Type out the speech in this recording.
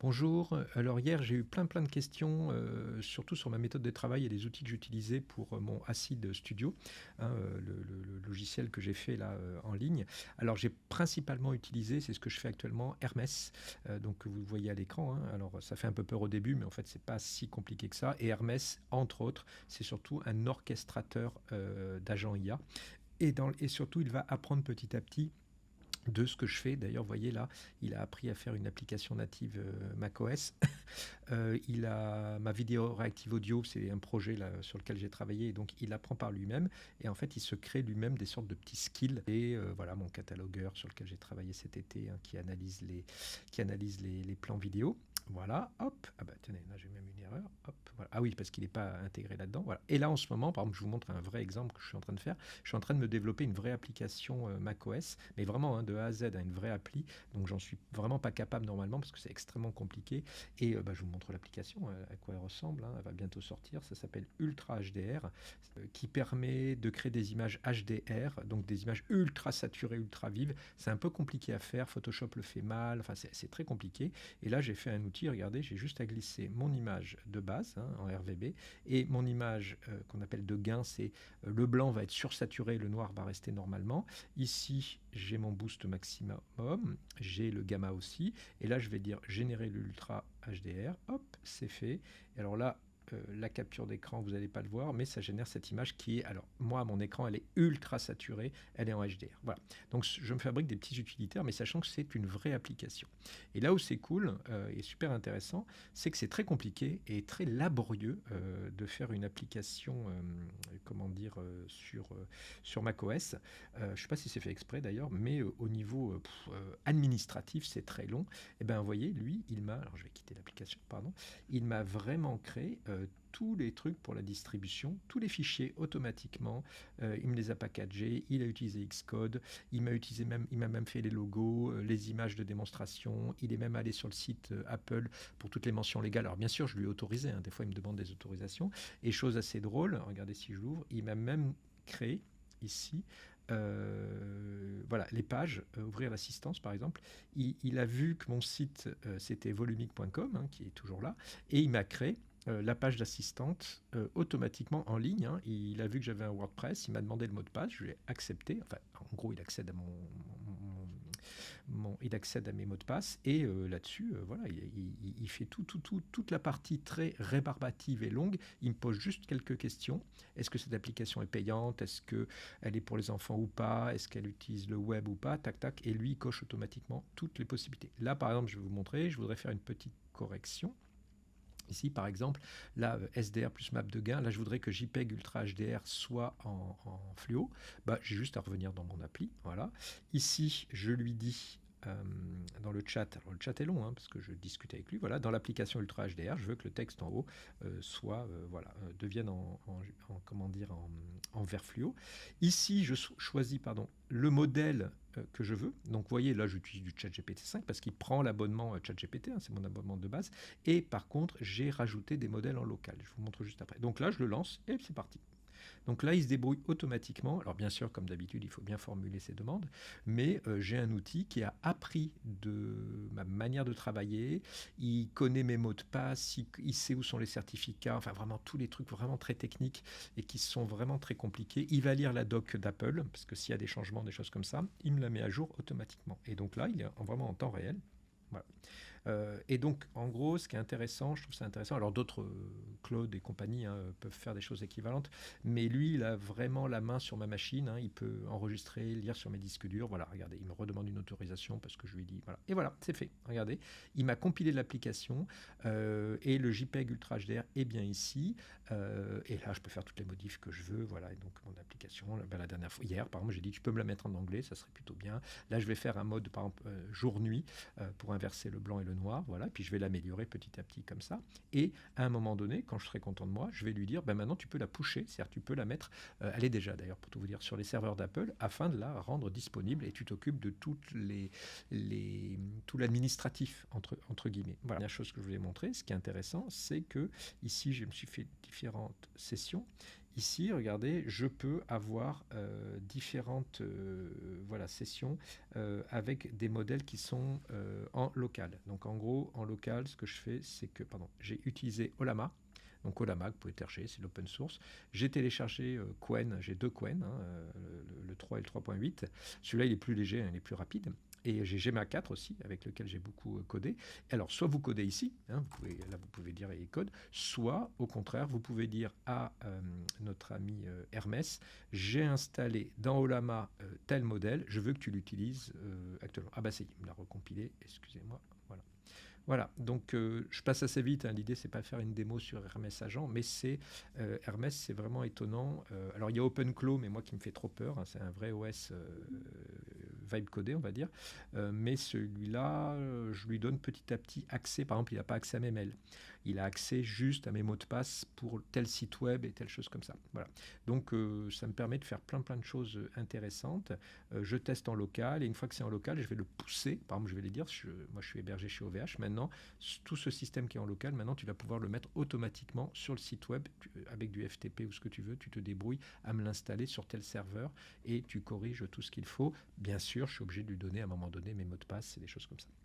Bonjour. Alors hier, j'ai eu plein de questions, surtout sur ma méthode de travail et les outils que j'utilisais pour mon Acid Studio, hein, le logiciel que j'ai fait là en ligne. Alors j'ai principalement utilisé, c'est ce que je fais actuellement, Hermès, donc que vous voyez à l'écran, hein. Alors ça fait un peu peur au début, mais en fait c'est pas si compliqué que ça. Et Hermès, entre autres, c'est surtout un orchestrateur d'agents IA. Et surtout, il va apprendre petit à petit de ce que je fais. D'ailleurs, vous voyez là, il a appris à faire une application native macOS. Il a ma vidéo réactive audio, c'est un projet là, sur lequel j'ai travaillé, et donc il apprend par lui-même. Et en fait, il se crée lui-même des sortes de petits skills. Et voilà mon catalogueur sur lequel j'ai travaillé cet été, hein, qui analyse les plans vidéo. Voilà, hop, ah bah tenez, là j'ai même une erreur, hop, voilà. Ah oui, parce qu'il n'est pas intégré là-dedans, voilà. Et là en ce moment, par exemple, je vous montre un vrai exemple que je suis en train de faire. Je suis en train de me développer une vraie application macOS, mais vraiment hein, de A à Z, hein, une vraie appli. Donc j'en suis vraiment pas capable normalement parce que c'est extrêmement compliqué. Et bah, je vous montre l'application, à quoi elle ressemble, hein. Elle va bientôt sortir. Ça s'appelle Ultra HDR, qui permet de créer des images HDR, donc des images ultra saturées, ultra vives. C'est un peu compliqué à faire. Photoshop le fait mal. Enfin, c'est très compliqué. Et là, j'ai fait un outil. Regardez, j'ai juste à glisser mon image de base, hein, en RVB, et mon image qu'on appelle de gain. C'est le blanc va être sursaturé, le noir va rester normalement. Ici, j'ai mon boost maximum, j'ai le gamma aussi, et là je vais dire générer l'ultra HDR, hop, c'est fait. Et alors là, la capture d'écran, vous n'allez pas le voir, mais ça génère cette image qui est, alors moi à mon écran, elle est ultra saturée, elle est en HDR. Voilà. Donc je me fabrique des petits utilitaires, mais sachant que c'est une vraie application. Et là où c'est cool et super intéressant, c'est que c'est très compliqué et très laborieux de faire une application, comment dire, sur macOS. Je ne sais pas si c'est fait exprès d'ailleurs, mais au niveau administratif, c'est très long. Et bien, vous voyez, lui, il m'a, alors je vais quitter l'application, pardon, il m'a vraiment créé tous les trucs pour la distribution, tous les fichiers automatiquement. Il me les a packagés, il a utilisé Xcode, il m'a même fait les logos, les images de démonstration. Il est même allé sur le site Apple pour toutes les mentions légales. Alors bien sûr, je lui ai autorisé, hein, des fois il me demande des autorisations. Et chose assez drôle, regardez si je l'ouvre, il m'a même créé ici voilà, les pages, ouvrir l'assistance par exemple. Il a vu que mon site c'était volumique.com, hein, qui est toujours là, et il m'a créé la page d'assistante automatiquement en ligne, hein. Il a vu que j'avais un WordPress, il m'a demandé le mot de passe, je lui ai accepté. Enfin, en gros, il accède à il accède à mes mots de passe, et là-dessus, voilà, il fait toute la partie très rébarbative et longue. Il me pose juste quelques questions. Est-ce que cette application est payante? Est-ce qu'elle est pour les enfants ou pas? Est-ce qu'elle utilise le web ou pas? Tac, tac. Et lui, il coche automatiquement toutes les possibilités. Là, par exemple, je vais vous montrer, je voudrais faire une petite correction. Ici, par exemple, là, SDR plus map de gain, là, je voudrais que JPEG Ultra HDR soit en fluo. Bah, j'ai juste à revenir dans mon appli. Voilà. Ici, je lui dis dans le chat, alors le chat est long, hein, parce que je discute avec lui, voilà, dans l'application Ultra HDR, je veux que le texte en haut devienne comment dire, en vert fluo. Ici, je choisis le modèle que je veux. Donc, vous voyez, là, j'utilise du ChatGPT 5 parce qu'il prend l'abonnement ChatGPT, hein, c'est mon abonnement de base. Et par contre, j'ai rajouté des modèles en local. Je vous montre juste après. Donc là, je le lance et c'est parti. Donc là, il se débrouille automatiquement. Alors bien sûr, comme d'habitude, il faut bien formuler ses demandes, mais j'ai un outil qui a appris de ma manière de travailler. Il connaît mes mots de passe, il sait où sont les certificats, enfin vraiment tous les trucs vraiment très techniques et qui sont vraiment très compliqués. Il va lire la doc d'Apple, parce que s'il y a des changements, des choses comme ça, il me la met à jour automatiquement. Et donc là, il est vraiment en temps réel. Voilà. Et donc, en gros, ce qui est intéressant, je trouve ça intéressant, alors d'autres, Claude et compagnie, hein, peuvent faire des choses équivalentes, mais lui, il a vraiment la main sur ma machine, hein, il peut enregistrer, lire sur mes disques durs, voilà, regardez, il me redemande une autorisation parce que je lui dis, voilà, et voilà, c'est fait, regardez, il m'a compilé l'application, et le JPEG Ultra HDR est bien ici, et là, je peux faire toutes les modifs que je veux, voilà, et donc mon application, la dernière fois, hier, par exemple, j'ai dit, tu peux me la mettre en anglais, ça serait plutôt bien, là, je vais faire un mode, par exemple, jour-nuit, pour inverser le blanc et le noir, voilà, puis je vais l'améliorer petit à petit comme ça. Et à un moment donné, quand je serai content de moi, je vais lui dire, ben maintenant tu peux la pusher, c'est-à-dire tu peux la mettre, elle est déjà d'ailleurs pour tout vous dire sur les serveurs d'Apple, afin de la rendre disponible, et tu t'occupes de tout l'administratif entre guillemets. Voilà. La dernière chose que je voulais montrer, ce qui est intéressant, c'est que ici je me suis fait différentes sessions. ici, regardez, je peux avoir différentes voilà, sessions avec des modèles qui sont en local. Donc en gros, en local, ce que je fais, c'est que j'ai utilisé Olama. Donc Olama, vous pouvez télécharger, c'est l'open source. J'ai téléchargé Qwen, j'ai deux Qwen, hein, le 3 et le 3.8. Celui-là, il est plus léger, hein, il est plus rapide. Et j'ai GMA 4 aussi, avec lequel j'ai beaucoup codé. Alors, soit vous codez ici, hein, vous pouvez dire il code, soit, au contraire, vous pouvez dire à notre ami Hermès, j'ai installé dans Olama tel modèle, je veux que tu l'utilises actuellement. Ah bah c'est, il me l'a recompilé, excusez-moi, voilà. Voilà, donc je passe assez vite, hein. L'idée c'est pas faire une démo sur Hermès Agent, mais Hermès c'est vraiment étonnant. Alors il y a OpenClaw, mais moi qui me fait trop peur, hein, c'est un vrai OS vibe codé on va dire, mais celui-là je lui donne petit à petit accès, par exemple il n'a pas accès à mes mails, il a accès juste à mes mots de passe pour tel site web et telle chose comme ça. Voilà, donc ça me permet de faire plein de choses intéressantes. Je teste en local et une fois que c'est en local, je vais le pousser. Par exemple, je vais les dire, moi je suis hébergé chez OVH. Maintenant, tout ce système qui est en local, maintenant tu vas pouvoir le mettre automatiquement sur le site web avec du FTP ou ce que tu veux. Tu te débrouilles à me l'installer sur tel serveur et tu corriges tout ce qu'il faut. Bien sûr, je suis obligé de lui donner à un moment donné mes mots de passe et des choses comme ça.